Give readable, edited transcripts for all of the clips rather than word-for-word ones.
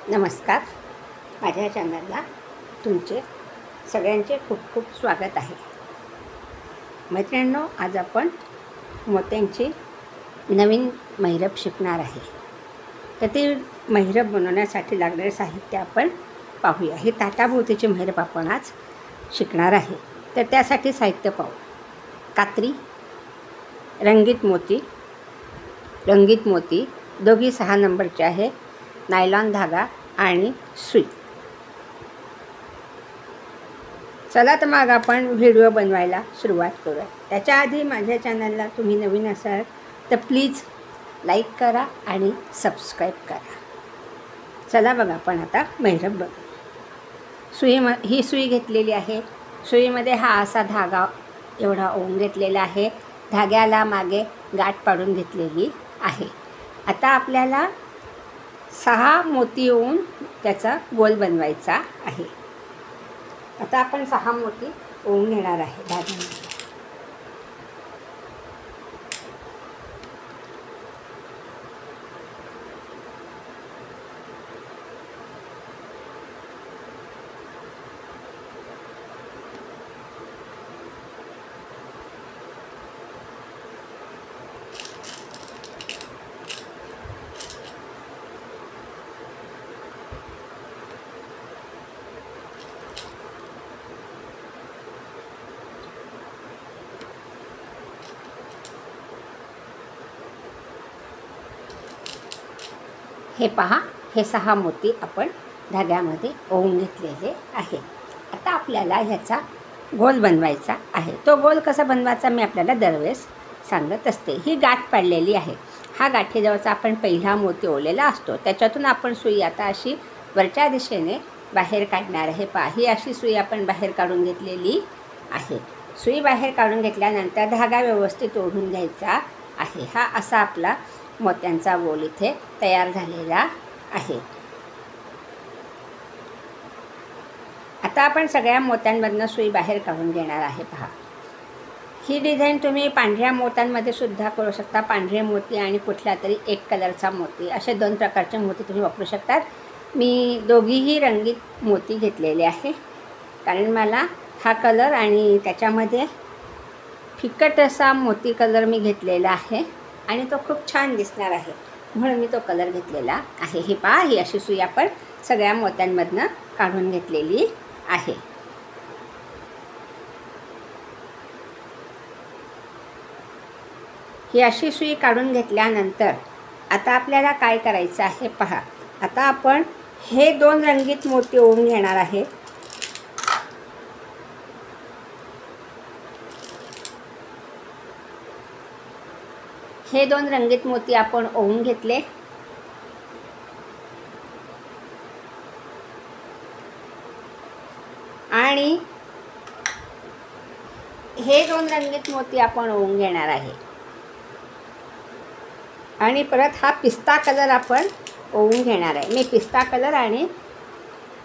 नमस्कार. माझ्या चॅनलला तुमचे सगळ्यांचे खूप खूप स्वागत आहे. मैत्रिणींनो, आज आपण मोत्यांची नवीन महिरप शिकणार आहे. तर ती महिरप बनवण्यासाठी लागणारे साहित्य आपण पाहूया. ही ताटाभोवतीची महिरप आपण आज शिकणार आहे. तर त्यासाठी साहित्य पाहू. कात्री, रंगीत मोती दोघी 6 नंबरचे आहे, नायलॉन धागा आणि सुई. चला तर मग आपण व्हिडिओ बनवायला सुरुवात करूया. त्याच्या आधी माझ्या चॅनलला तुम्ही नवीन असाल तर प्लीज लाईक करा आणि सबस्क्राईब करा. चला बघा, आपण आता महिरप बनवू. ही सुई घेतलेली आहे. सुईमध्ये हा असा धागा एवढा ओवून घेतलेला आहे. धाग्याला मागे गाठ पाडून घेतलेली आहे. आता आपल्याला 6 मोती ओवून त्याचा गोल बनवायचा आहे. आता आपण 6 मोती ओवून घेणार आहे धाग्यामध्ये. हे पहा, हे 6 मोती आपण धाग्यामध्ये ओवून घेतलेले आहे. आता आपल्याला ह्याचा गोल बनवायचा आहे. तो गोल कसा बनवायचा मी आपल्याला दरवेळेस सांगत असते. ही गाठ पाडलेली आहे. हा गाठीजवळचा आपण पहिला मोती ओवलेला असतो. त्याच्यातून आपण सुई आता अशी वरच्या दिशेने बाहेर काढणार आहे. पहा, ही अशी सुई आपण बाहेर काढून घेतलेली आहे. सुई बाहेर काढून घेतल्यानंतर धागा व्यवस्थित ओढून घ्यायचा आहे. हा असा आपला मोत्यांचा गोल इथे तयार झालेला आहे. आता आपण सगळ्या मोत्यांमधनं सुई बाहेर काढून घेणार आहे. पहा, ही डिझाईन तुम्ही पांढऱ्या मोत्यांमध्ये सुद्धा करू शकता. पांढरे मोती आणि कुठला तरी एक कलरचा मोती, असे 2 प्रकारचे मोती तुम्ही वापरू शकतात. मी दोघीही रंगीत मोती घेतलेले आहे, कारण मला हा कलर आणि त्याच्यामध्ये फिकट असा मोती कलर मी घेतलेला आहे आणि तो खूप छान दिसणार आहे, म्हणून मी तो कलर घेतलेला आहे. ही पहा, ही अशी सुई आपण सगळ्या मोत्यांमधनं काढून घेतलेली आहे. ही अशी सुई काढून घेतल्यानंतर आता आपल्याला काय करायचं आहे पहा. आता आपण हे 2 रंगीत मोती ओवून घेणार आहे. हे 2 रंगीत मोती आपण ओवून घेतले. आणि हे 2 रंगीत मोती आपण ओवून घेणार आहे. आणि परत हा पिस्ता कलर आपण ओवून घेणार आहे. मी पिस्ता कलर आणि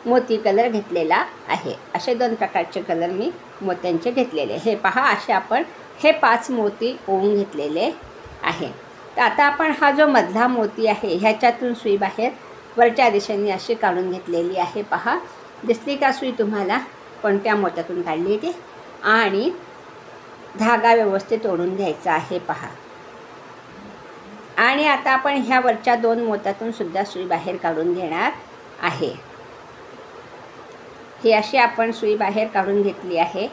मोती कलर घेतलेला आहे. असे 2 प्रकारचे कलर मी मोत्यांचे घेतलेले. हे पहा, असे आपण हे 5 मोती ओवून घेतलेले आहे. तर आता आपण हा जो मधला मोती आहे ह्याच्यातून सुई बाहेर वरच्या दिशेने अशी काढून घेतलेली आहे. पहा, दिसली का सुई तुम्हाला कोणत्या मोत्यातून काढली ती? आणि धागा व्यवस्थित ओढून घ्यायचा आहे. पहा, आणि आता आपण ह्या वरच्या 2 मोत्यातून सुद्धा सुई बाहेर काढून घेणार आहे. ही अशी आपण सुई बाहेर काढून घेतली आहे.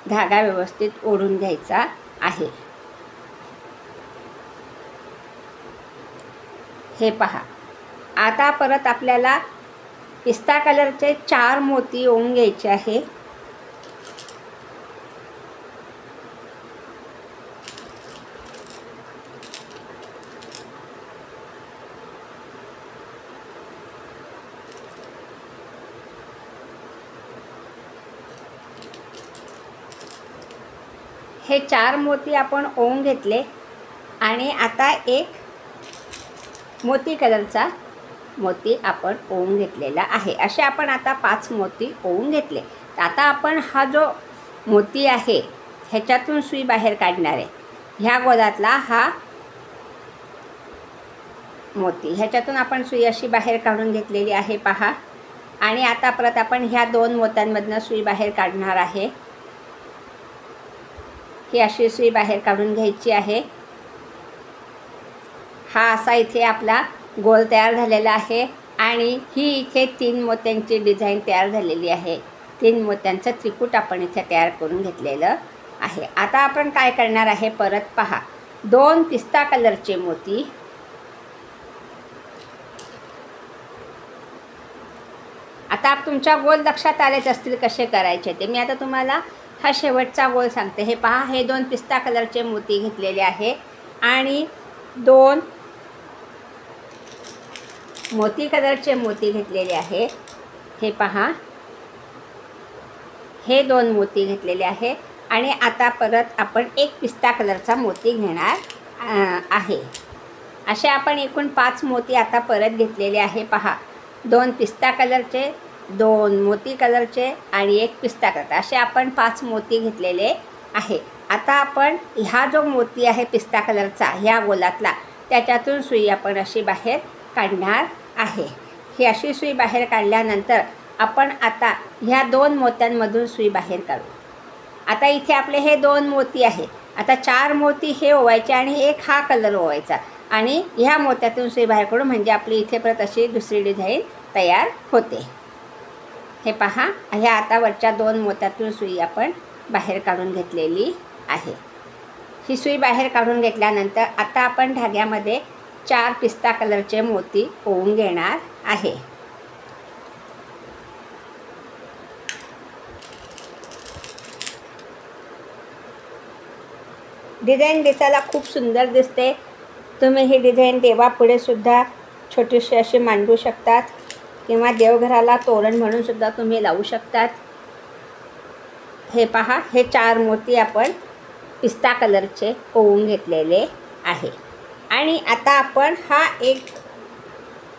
धागा व्यवस्थित ओढून घ्यायचा आहे. हे पहा, आता परत आपल्याला पिस्ता कलरचे 4 मोती ओवून घ्यायचे आहे. हे 4 मोती आपण ओवून घेतले आणि आता एक मोती कलरचा मोती आपण ओवून घेतलेला आहे. असे आपण आता 5 मोती ओवून घेतले. तर आता आपण हा जो मोती आहे ह्याच्यातून सुई बाहेर काढणार आहे. ह्या गोलातला हा मोती, ह्याच्यातून आपण सुई अशी बाहेर काढून घेतलेली आहे पहा. आणि आता परत आपण ह्या 2 मोत्यांमधनं सुई बाहेर काढणार आहे. ही अशी सुई बाहेर काढून घ्यायची आहे. हा असा इथे आपला गोल तयार झालेला आहे आणि ही इथे 3 मोत्यांची डिझाईन तयार झालेली आहे. 3 मोत्यांचं त्रिकूट आपण इथे तयार करून घेतलेलं आहे. आता आपण काय करणार आहे परत पहा. 2 पिस्ता कलरचे मोती, आता तुमच्या गोल लक्षात आलेच असतील कसे करायचे ते. मी आता तुम्हाला हा शेवटचा गोल सांगते. हे पहा, हे 2 पिस्ता कलरचे मोती घेतलेले आहे आणि 2 मोती कलरचे मोती घेतलेले आहे. हे पहा, हे 2 मोती घेतलेले आहे आणि आता परत आपण 1 पिस्ता कलरचा मोती घेणार आहे. असे आपण एकूण 5 मोती आता परत घेतलेले आहे पहा. 2 पिस्ता कलरचे, 2 मोती कलरचे आणि 1 पिस्ता कलर, असे आपण 5 मोती घेतलेले आहे. आता आपण ह्या जो मोती आहे पिस्ता कलरचा ह्या गोलातला, त्याच्यातून सुई आपण अशी बाहेर काढणार आहे. ही अशी सुई बाहेर काढल्यानंतर आपण आता ह्या 2 मोत्यांमधून सुई बाहेर काढू. आता इथे आपले हे 2 मोती आहे. आता 4 मोती हे ओवायचे आणि 1 हा कलर ओवायचा आणि ह्या मोत्यातून सुई बाहेर काढू, म्हणजे आपली इथे परत अशी दुसरी डिझाईन तयार होते. हे पहा, ह्या आता वरच्या 2 मोत्यातून सुई आपण बाहेर काढून घेतलेली आहे. ही सुई बाहेर काढून घेतल्यानंतर आता आपण धाग्यामध्ये 4 पिस्ता कलरचे मोती ओवून घेणार आहे. डिझाईन दिसायला खूप सुंदर दिसते. तुम्ही ही डिझाईन देवापुढे सुद्धा छोटीशी अशी मांडू शकतात किंवा देवघराला तोरण म्हणून सुद्धा तुम्ही लावू शकतात. हे पहा, हे 4 मोती आपण पिस्ता कलरचे ओवून घेतलेले आहे आणि आता आपण हा 1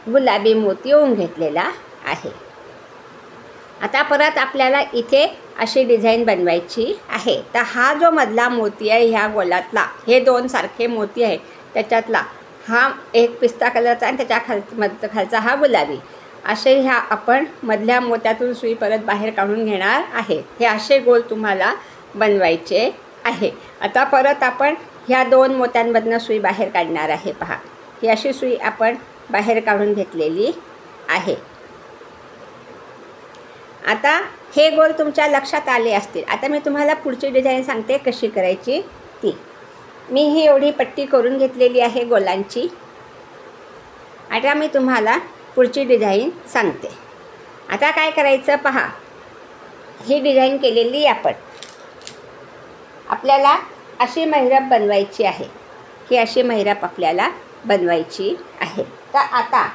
गुलाबी मोती ओवून घेतलेला आहे. आता परत आपल्याला इथे अशी डिझाईन बनवायची आहे. तर हा जो मधला मोती आहे ह्या गोलातला, हे 2 सारखे मोती आहे, त्याच्यातला हा 1 पिस्ता कलरचा आणि त्याच्या खालचा हा गुलाबी, असे ह्या आपण मधल्या मोत्यातून सुई परत बाहेर काढून घेणार आहे. हे असे गोल तुम्हाला बनवायचे आहे. आता परत आपण ह्या 2 मोत्यांमधनं सुई बाहेर काढणार आहे. पहा, ही अशी सुई आपण बाहेर काढून घेतलेली आहे. आता हे गोल तुमच्या लक्षात आले असतील. आता मी तुम्हाला पुढची डिझाईन सांगते कशी करायची ती. मी ही एवढी पट्टी करून घेतलेली आहे गोलांची. आता मी तुम्हाला पुढची डिझाईन सांगते. आता काय करायचं पहा, ही डिझाईन केलेली आपल्याला अशी महिरप बनवायची आहे. ही अशी महिरप आपल्याला बनवायची आहे. तर आता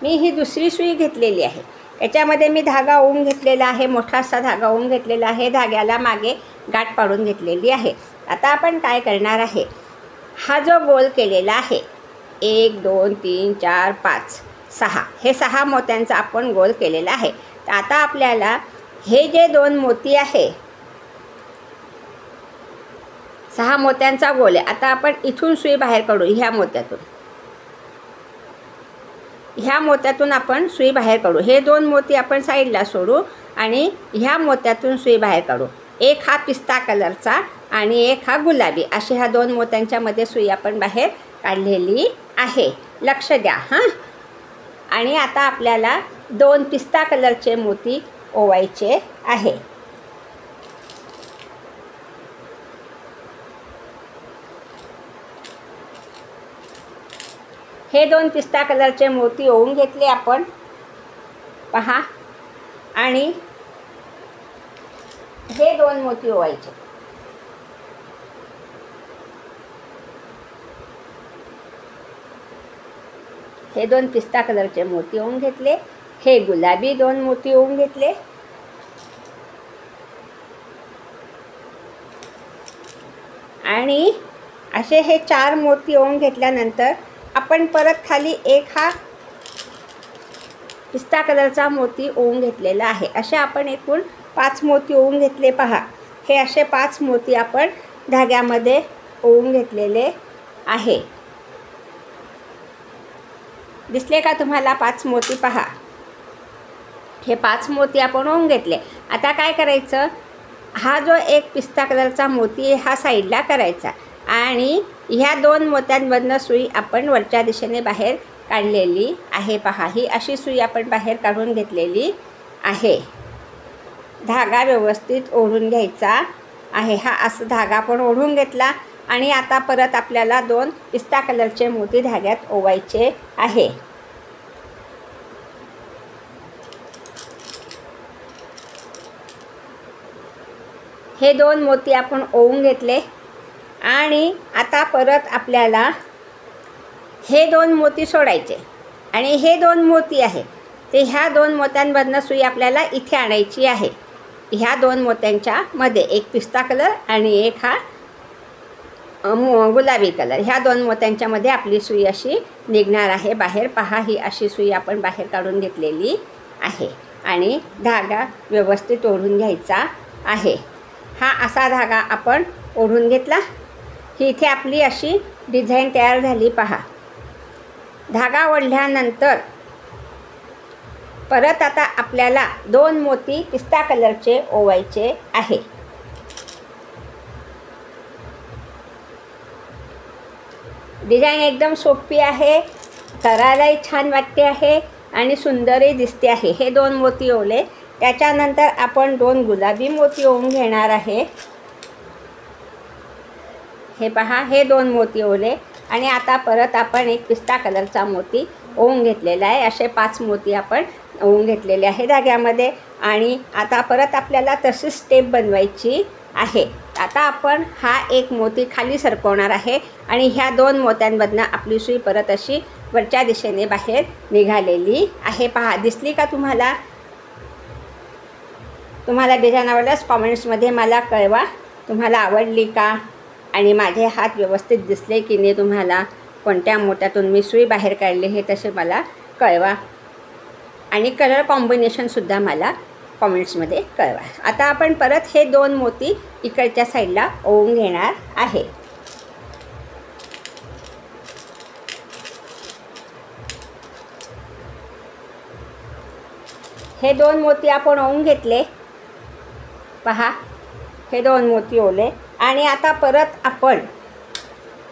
मी ही दुसरी सुई घेतलेली आहे, त्याच्यामध्ये मी धागा ओवून घेतलेला आहे, मोठासा धागा ओवून घेतलेला आहे. धाग्याला मागे गाठ पाडून घेतलेली आहे. आता आपण काय करणार आहे, हा जो गोल केलेला आहे 1 2 3 4 5 6, हे 6 मोत्यांचा आपण गोल केलेला आहे. तर आता आपल्याला हे जे 2 मोती आहे, 6 मोत्यांचा गोल आहे. आता आपण इथून सुई बाहेर काढू. ह्या मोत्यातून आपण सुई बाहेर काढू. हे 2 मोती आपण साईडला सोडू आणि ह्या मोत्यातून सुई बाहेर काढू. 1 हा पिस्ता कलरचा आणि 1 हा गुलाबी, असे ह्या 2 मोत्यांच्या मध्ये सुई आपण बाहेर काढलेली आहे. लक्ष द्या हां. आणि आता आपल्याला 2 पिस्ता कलरचे मोती ओवायचे आहे. हे 2 पिस्ता कलरचे मोती ओवून घेतले आपण पहा आणि हे 2 मोती ओवायचे. हे 2 पिस्ता कलरचे मोती ओवून घेतले. हे गुलाबी 2 मोती ओवून घेतले आणि असे हे 4 मोती ओवून घेतल्यानंतर आपण परत खाली 1 हा पिस्ता कलरचा मोती ओवून घेतलेला आहे. असे आपण एकूण 5 मोती ओवून घेतले पहा. हे असे 5 मोती आपण धाग्यामध्ये ओवून घेतलेले आहे. दिसले का तुम्हाला 5 मोती? पहा, हे 5 मोती आपण ओवून घेतले. आता काय करायचं, हा जो एक पिस्ता कलरचा मोती हा साईडला करायचा आणि ह्या 2 मोत्यांमधनं सुई आपण वरच्या दिशेने बाहेर काढलेली आहे. पहा, ही अशी सुई आपण बाहेर काढून घेतलेली आहे. धागा व्यवस्थित ओढून घ्यायचा आहे. हा असा धागा आपण ओढून घेतला आणि आता परत आपल्याला 2 पिस्ता कलरचे मोती धाग्यात ओवायचे आहे. हे 2 मोती आपण ओवून घेतले आणि आता परत आपल्याला हे 2 मोती सोडायचे आणि हे 2 मोती आहे ते ह्या 2 मोत्यांमधनं सुई आपल्याला इथे आणायची आहे. ह्या 2 मोत्यांच्या मध्ये एक पिस्ता कलर आणि एक हा गुलाबी कलर, ह्या 2 मोत्यांच्या मध्ये आपली सुई अशी निघणार आहे बाहेर. पहा, ही अशी सुई आपण बाहेर काढून घेतलेली आहे आणि धागा व्यवस्थित ओढून घ्यायचा आहे. हा असा धागा आपण ओढून घेतला. ही इथे आपली अशी डिझाईन तयार झाली. पहा, धागा ओढल्यानंतर परत आता आपल्याला 2 मोती पिस्ता कलरचे ओवायचे आहे. डिझाईन एकदम सोपी आहे, करायलाही छान वाटते आहे आणि सुंदरही दिसते आहे. हे 2 मोती ओवले, त्याच्यानंतर आपण 2 गुलाबी मोती ओवून घेणार आहे. हे पहा, हे 2 मोती ओवले आणि आता परत आपण एक पिस्ता कलरचा मोती ओवून घेतलेला आहे. असे 5 मोती आपण ओवून घेतलेले आहे धाग्यामध्ये आणि आता परत आपल्याला तशी स्टेप बनवायची आहे. आता आपण हा एक मोती खाली सरकवणार आहे आणि ह्या 2 मोत्यांमधनं आपली सुई परत अशी वरच्या दिशेने बाहेर निघालेली आहे. पहा, दिसली का तुम्हाला? तुम्हाला डिझाईन आवडल्यास कॉमेंट्समध्ये मला कळवा, तुम्हाला आवडली का आणि माझे हात व्यवस्थित दिसले की नाही, तुम्हाला कोणत्या मोत्यातून मी सुई बाहेर काढली हे तसे मला कळवा आणि कलर कॉम्बिनेशनसुद्धा मला कॉमेंट्समध्ये कळवा. आता आपण परत हे 2 मोती इकडच्या साईडला ओवून घेणार आहे. हे 2 मोती आपण ओवून घेतले. पहा, हे 2 मोती ओवले आणि आता परत आपण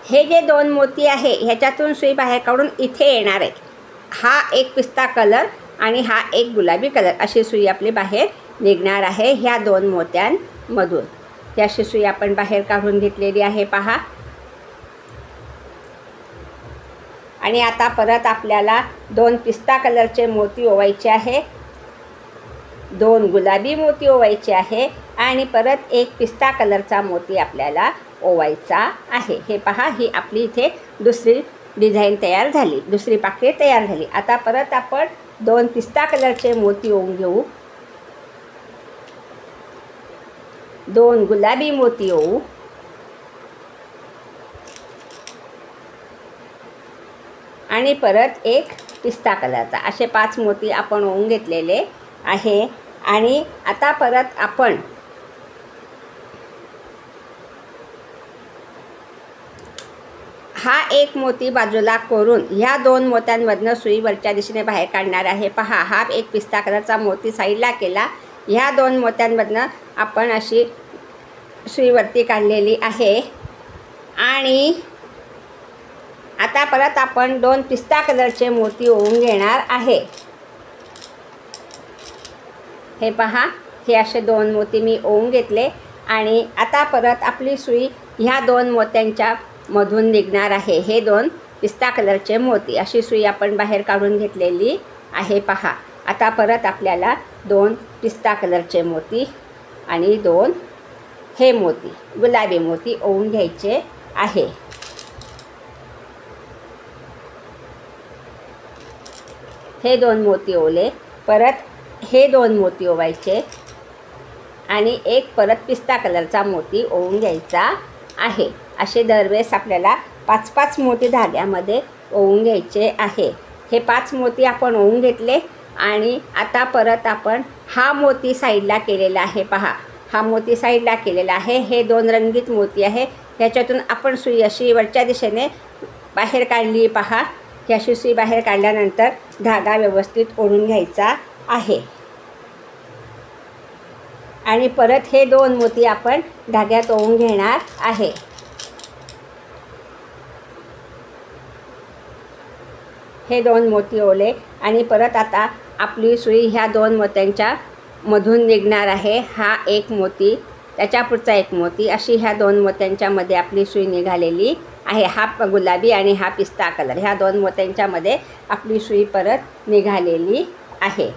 हे जे 2 मोती आहे ह्याच्यातून सुई बाहेर काढून इथे येणार आहे. हा एक पिस्ता कलर आणि हा एक गुलाबी कलर, अशी सुई आपली बाहेर निघणार आहे ह्या 2 मोत्यांमधून. ही अशी सुई आपण बाहेर काढून घेतलेली आहे. पहा, आणि आता परत आपल्याला 2 पिस्ता कलरचे मोती ओवायचे आहे, 2 गुलाबी मोती ओवायचे आहे आणि परत एक पिस्ता कलरचा मोती आपल्याला ओवायचा आहे. हे पहा, ही आपली इथे दुसरी डिझाईन तयार झाली, दुसरी पाकळी तयार झाली. आता परत आपण 2 पिस्ता कलरचे मोती ओवून घेऊ, 2 गुलाबी मोती ओवू आणि परत एक पिस्ता कलरचा, असे 5 मोती आपण ओवून घेतलेले आहे. आणि आता परत आपण हा एक मोती बाजूला करून ह्या 2 मोत्यांमधनं सुई वरच्या दिशेने बाहेर काढणार आहे. पहा, हा एक पिस्ता कलरचा मोती साईडला केला, ह्या 2 मोत्यांमधनं आपण अशी सुई वरती काढलेली आहे आणि आता परत आपण 2 पिस्ता कलरचे मोती ओवून घेणार आहे. हे पहा, हे असे 2 मोती मी ओवून घेतले आणि आता परत आपली सुई ह्या 2 मोत्यांच्या मधून निघणार आहे. हे 2 पिस्ता कलरचे मोती, अशी सुई आपण बाहेर काढून घेतलेली आहे. पहा, आता परत आपल्याला 2 पिस्ता कलरचे मोती आणि 2 हे मोती गुलाबी मोती ओवून घ्यायचे आहे. हे 2 मोती ओवले, परत हे 2 मोती ओवायचे आणि एक परत पिस्ता कलरचा मोती ओवून घ्यायचा आहे. असे दरवेळेस आपल्याला 5-5 मोती धाग्यामध्ये ओवून घ्यायचे आहे. हे 5 मोती आपण ओवून घेतले आणि आता परत आपण हा मोती साईडला केलेला आहे. पहा, हा मोती साईडला केलेला आहे. हे 2 रंगीत मोती आहे, ह्याच्यातून आपण सुई अशी वरच्या दिशेने बाहेर काढली. पहा, ही अशी सुई बाहेर काढल्यानंतर धागा व्यवस्थित ओढून घ्यायचा आहे आणि परत हे 2 मोती आपण धाग्यात ओवून घेणार आहे. हे 2 मोती ओवले आणि परत आता आपली सुई ह्या 2 मोत्यांच्या मधून निघणार आहे. हा एक मोती, त्याच्या पुढचा एक मोती, अशी ह्या 2 मोत्यांच्या मध्ये आपली सुई निघालेली आहे. हा गुलाबी आणि हा पिस्ता कलर, ह्या 2 मोत्यांच्या मध्ये आपली सुई परत निघालेली आहे.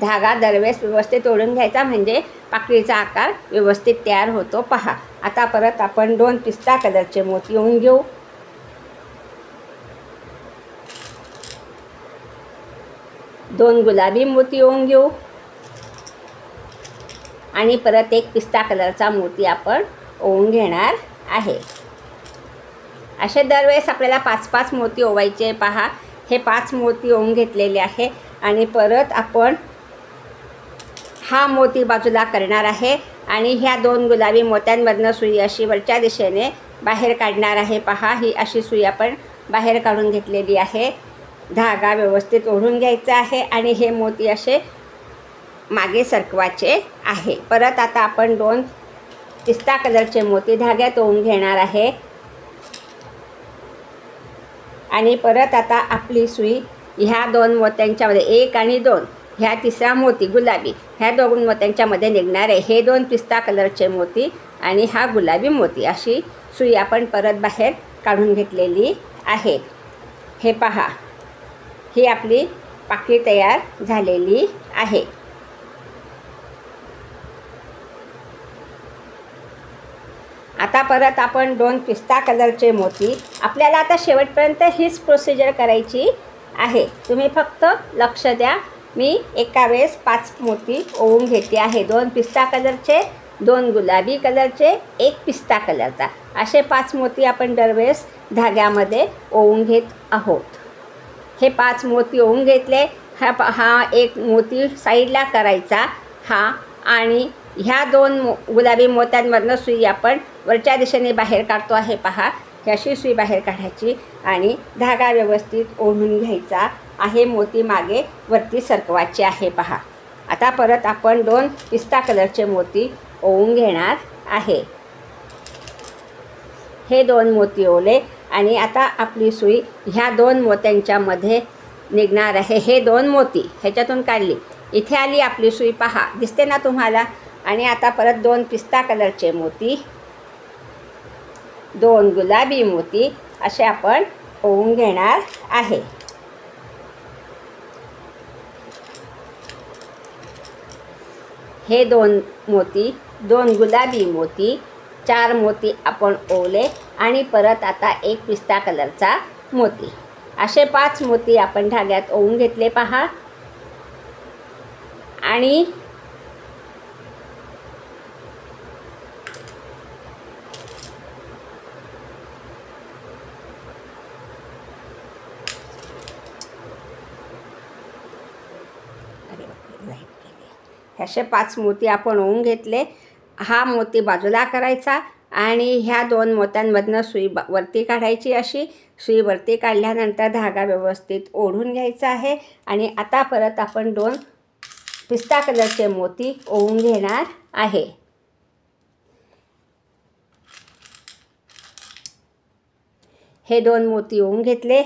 धागा दरवेळेस व्यवस्थित ओढून घ्यायचा म्हणजे पाकळीचा आकार व्यवस्थित तयार होतो. पहा, आता परत आपण 2 पिस्ता कलरचे मोती ओवून घेऊ. दोन गुलाबी मोती ओवून घेऊ आणि परत एक पिस्ता कलरचा मोती आपण ओवून घेणार आहे. असे दरवेळेस आपल्याला 5-5 मोती ओवायचे. पहा, हे 5 मोती ओवून घेतलेले आहे आणि परत आपण हा मोती बाजूला करणार आहे आणि ह्या 2 गुलाबी मोत्यांमधनं सुई अशी वरच्या दिशेने बाहेर काढणार आहे. पहा, ही अशी सुई आपण बाहेर काढून घेतलेली आहे. धागा व्यवस्थित ओढून घ्यायचा आहे आणि हे मोती असे मागे सरकवायचे आहे. परत आता आपण 2 पिस्ता कलरचे मोती धाग्यात ओवून घेणार आहे आणि परत आता आपली सुई ह्या 2 मोत्यांच्यामध्ये 1 आणि 2, ह्या तिसरा मोती गुलाबी, ह्या 2 मोत्यांच्यामध्ये निघणार आहे. हे 2 पिस्ता कलरचे मोती आणि हा गुलाबी मोती, अशी सुई आपण परत बाहेर काढून घेतलेली आहे. हे पहा, ही आपली पाकळी तयार झालेली आहे. आता परत आपण 2 पिस्ता कलरचे मोती, आपल्याला आता शेवटपर्यंत हीच प्रोसिजर करायची आहे. तुम्ही फक्त लक्ष द्या. मी एका वेळेस 5 मोती ओवून घेते आहे. 2 पिस्ता कलरचे, 2 गुलाबी कलरचे, 1 पिस्ता कलरचा, असे 5 मोती आपण दरवेळेस धाग्यामध्ये ओवून घेत आहोत. हे 5 मोती ओवून घेतले. हा एक मोती साईडला करायचा हा आणि ह्या 2 गुलाबी मोत्यांमधनं सुई आपण वरच्या दिशेने बाहेर काढतो आहे. पहा, ही अशी सुई बाहेर काढायची आणि धागा व्यवस्थित ओढून घ्यायचा आहे. मोती मागे वरती सरकवायचे आहे. पहा, आता परत आपण 2 पिस्ता कलरचे मोती ओवून घेणार आहे. हे 2 मोती ओवले आणि आता आपली सुई ह्या 2 मोत्यांच्या मध्ये निघणार आहे. हे 2 मोती ह्याच्यातून काढली, इथे आली आपली सुई. पहा, दिसते ना तुम्हाला. आणि आता परत 2 पिस्ता कलरचे मोती, 2 गुलाबी मोती असे आपण ओवून घेणार आहे. हे 2 मोती, 2 गुलाबी मोती, 4 मोती आपण ओवले आणि परत आता 1 पिस्ता कलरचा मोती, असे 5 मोती आपण धाग्यात ओवून घेतले. पहा, आणि असे 5 मोती आपण ओवून घेतले. हा मोती बाजूला करायचा आणि ह्या 2 मोत्यांमधनं सुई वरती काढायची. अशी सुई वरती काढल्यानंतर धागा व्यवस्थित ओढून घ्यायचा आहे आणि आता परत आपण 2 पिस्ता कलरचे मोती ओवून घेणार आहे. हे 2 मोती ओवून घेतले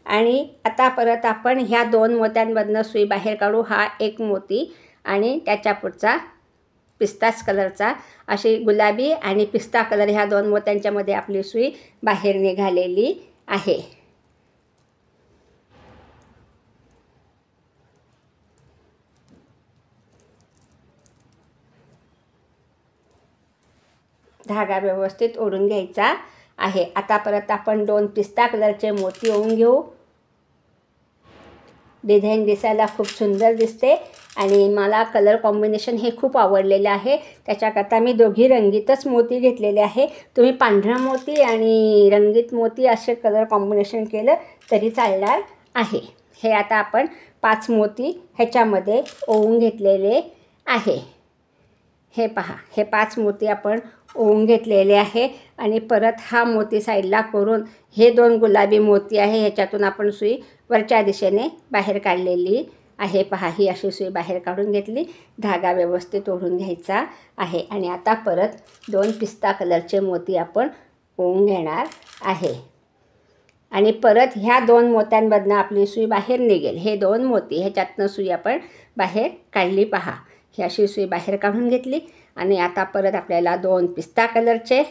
आणि आता परत आपण ह्या 2 मोत्यांमधनं सुई बाहेर काढू. हा एक मोती आणि त्याच्या पुढचा पिस्ताच कलरचा, अशी गुलाबी आणि पिस्ता कलर ह्या 2 मोत्यांच्यामध्ये आपली सुई बाहेर निघालेली आहे. धागा व्यवस्थित ओढून घ्यायचा आहे. आता परत आपण 2 पिस्ता कलरचे मोती ओवून घेऊ. डिझाईन दिसायला खूप सुंदर दिसते आणि मला कलर कॉम्बिनेशन हे खूप आवडलेलं आहे. त्याच्याकरता मी दोघी रंगीतच मोती घेतलेले आहे. तुम्ही पांढरा मोती आणि रंगीत मोती असे कलर कॉम्बिनेशन केलं तरी चालणार आहे. हे आता आपण 5 मोती ह्याच्यामध्ये ओवून घेतलेले आहे. हे पहा, हे 5 मोती आपण ओवून घेतलेले आहे आणि परत हा मोती साईडला करून हे 2 गुलाबी मोती आहे ह्याच्यातून आपण सुई वरच्या दिशेने बाहेर काढलेली आहे. पहा, ही अशी सुई बाहेर काढून घेतली, धागा व्यवस्थित ओढून घ्यायचा आहे आणि आता परत 2 पिस्ता कलरचे मोती आपण ओवून घेणार आहे आणि परत ह्या 2 मोत्यांमधनं आपली सुई बाहेर निघेल. हे 2 मोती ह्याच्यातनं सुई आपण बाहेर काढली. पहा, ही अशी सुई बाहेर काढून घेतली आणि आता परत आपल्याला 2 पिस्ता कलरचे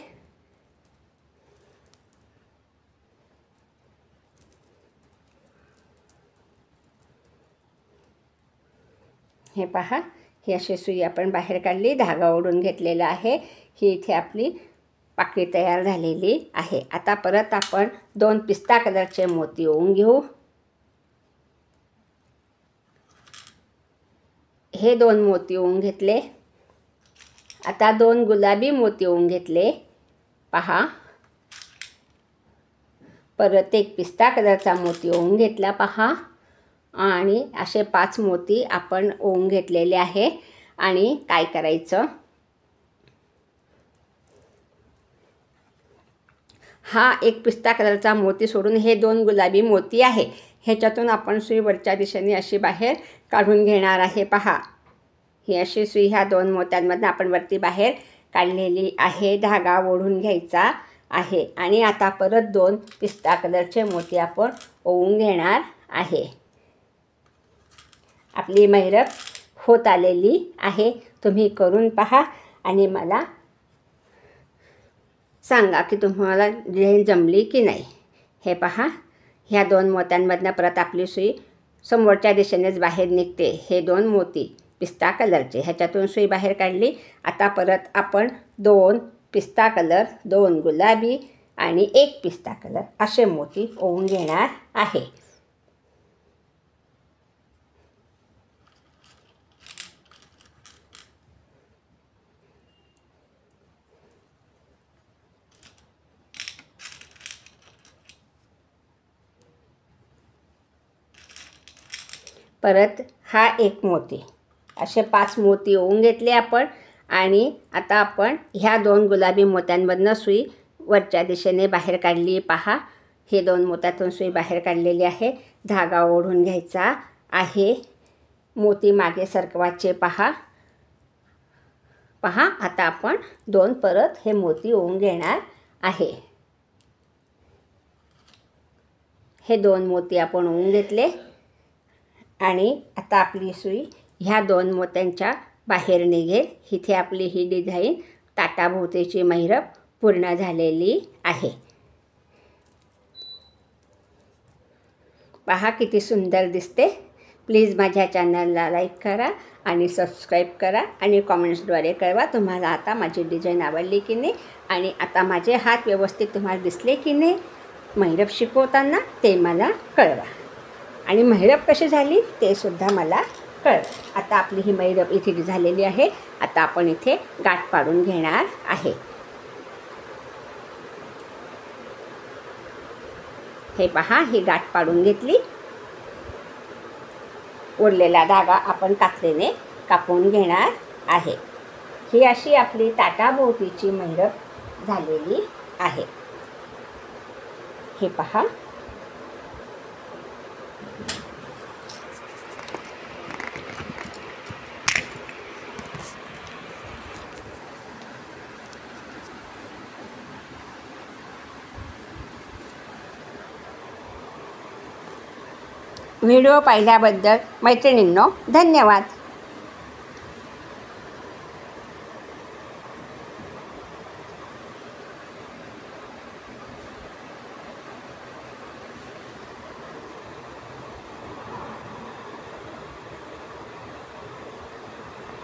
हे पहा, ही अशी सुई आपण बाहेर काढली, धागा ओढून घेतलेला आहे. ही इथे आपली पाकळी तयार झालेली आहे. आता परत आपण 2 पिस्ता कलरचे मोती ओवून घेऊ. हे 2 मोती ओवून घेतले. आता 2 गुलाबी मोती ओवून घेतले. पहा, परत एक पिस्ता कलरचा मोती ओवून घेतला. पहा, आणि असे 5 मोती आपण ओवून घेतलेले आहे. आणि काय करायचं, हा एक पिस्ता कलरचा मोती सोडून हे 2 गुलाबी मोती आहे ह्याच्यातून आपण सुई वरच्या दिशेने अशी बाहेर काढून घेणार आहे. पहा, ही अशी सुई ह्या 2 मोत्यांमधून आपण वरती बाहेर काढलेली आहे. धागा ओढून घ्यायचा आहे आणि आता परत 2 पिस्ता कलरचे मोती आपण ओवून घेणार आहे. आपली महिरप होत आलेली आहे. तुम्ही करून पहा आणि मला सांगा की तुम्हाला डिझाईन जमली की नाही. हे पहा, ह्या 2 मोत्यांमधनं परत आपली सुई समोरच्या दिशेनेच बाहेर निघते. हे 2 मोती पिस्ता कलरचे ह्याच्यातून सुई बाहेर काढली. आता परत आपण 2 पिस्ता कलर, 2 गुलाबी आणि 1 पिस्ता कलर असे मोती ओवून घेणार आहे. परत हा 1 मोती, असे 5 मोती ओवून घेतले आपण आणि आता आपण ह्या 2 गुलाबी मोत्यांमधनं सुई वरच्या दिशेने बाहेर काढली. पहा, हे 2 मोत्यातून सुई बाहेर काढलेली आहे. धागा ओढून घ्यायचा आहे. मोती मागे सरकवायचे. पहा, आता आपण 2 परत हे मोती ओवून घेणार आहे. हे 2 मोती आपण ओवून घेतले आणि आता आपली सुई ह्या 2 मोत्यांच्या बाहेर निघेल. इथे आपली ही डिझाईन ताटाभोवतीची महिरप पूर्ण झालेली आहे. पहा, किती सुंदर दिसते. प्लीज माझ्या चॅनलला लाईक करा आणि सबस्क्राईब करा आणि कॉमेंट्सद्वारे कळवा तुम्हाला आता माझी डिझाईन आवडली की नाही आणि आता माझे हात व्यवस्थित तुम्हाला दिसले की नाही महिरप शिकवताना ते मला कळवा आणि महिरप कशी झाली ते सुद्धा मला कळवा. आता आपली ही महिरप इथे झालेली आहे. आता आपण इथे गाठ पाडून घेणार आहे. हे पहा, ही गाठ पाडून घेतली. उरलेला धागा आपण कात्रीने कापून घेणार आहे. ही अशी आपली ताटाभोवतीची महिरप झालेली आहे. हे पहा, व्हिडिओ पाहिल्याबद्दल मैत्रिणींनो धन्यवाद.